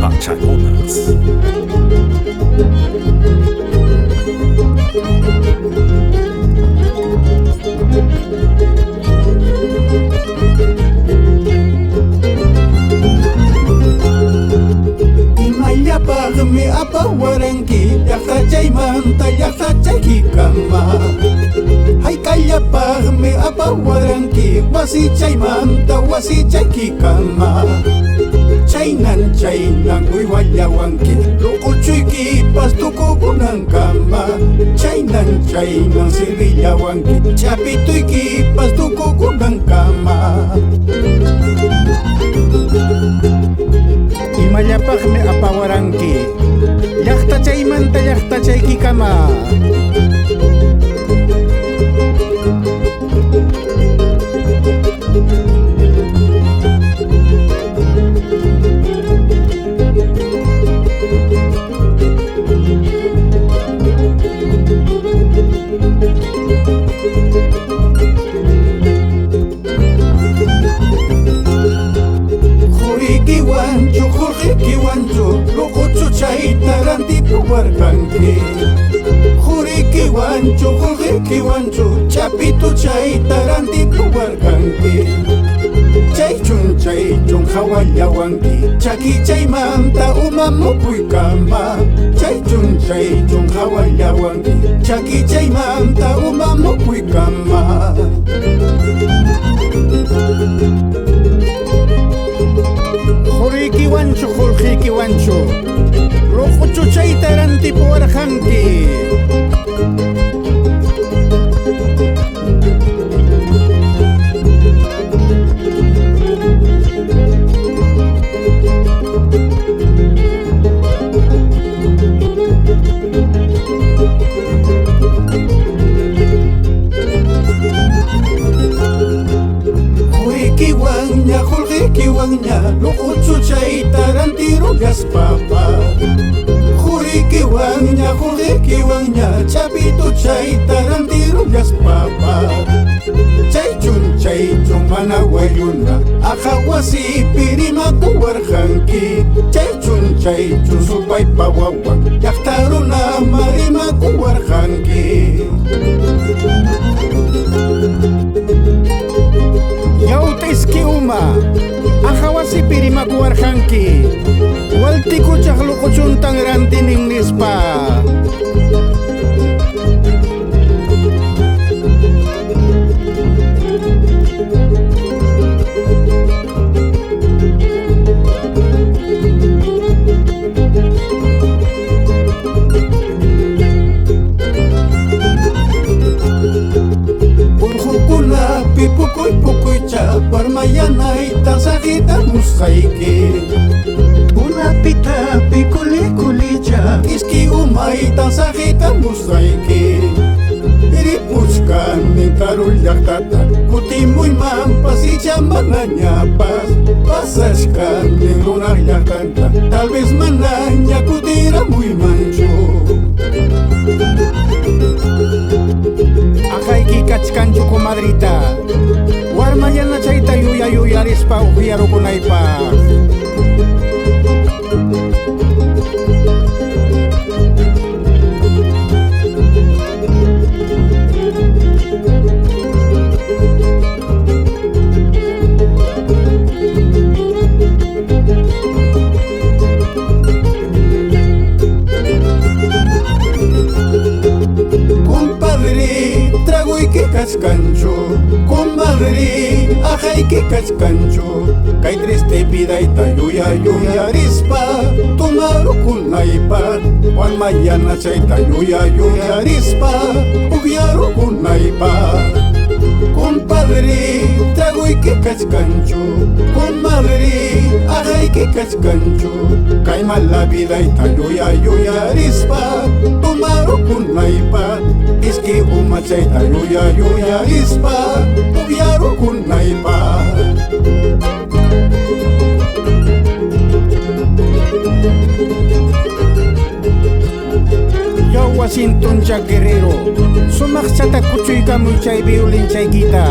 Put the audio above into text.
Pachaconas. Imayapaqmi apawaranki llaqtachaymanta llaqtachaykikama. Hayk'allapaqmi apawaranki wasichaymanta wasichaykikama. Chaynan uywallawanki luquchuykipas tukukunankama. Chaynan sirvillawanki chapituykipas tukukunankama. Imayapaqmi apawaranki llaqtachaymanta llaqtachaykikama. Jurikiwanchu luquchu chayta rantipuwarqanki. Jurikiwanchu chapitu chayta rantipuwarqanki. Chaychun hawallawanki chakichaymanta umamukuykama. Chaychun hawallawanki chakichaymanta umamukuykama. Jurikiwanchu luquchu chayta rantipuwarqanki. Jurikiwanña luquchu chayta rantirullaspaqa. Jurikiwanña chapitu chayta rantirullaspaqa. Chaychun mana wayuna aqhawasipi rimakuwarqanki. Chaychun supaypa wawan llaqta runama rimakuwarqanki. Yaut'iski uma aqhawasipi rimakuwarqanki. Waltikuchaq luquchuntan rantinin nispa. Urqukunapi pukuycha parmayanayta saqidamusqayki. Unapitapi kulicha iski umayta saqidamusqayki. Ripuchkani karuy llaqtata kutimuymanpas icha manañapas. Pasashkani runaq llaqtanta tal vez manaña kutiramuymanchu. Aqhayki kachkanchu comadrita, warmayana chayta yuyarispa upiyarukunaypaq. Kachkanchu, comadre, ajayki kachkanchu. Kay triste vidayta yuyarispa tumarukunaypaq. Warmayana chayta yuyarispa upiyarukunaypaq. Compadre, traguyki kachkanchu, comadre, ajayki ahayki kachkanchu kayma la vida ita yuya yuyarispa tumarukunaypa iski uma chayta yuya yuyarispa pugyarukunaypa. Yo Washington Jack Guerrero sumakchata kuchuykamuy chay violin chaykita.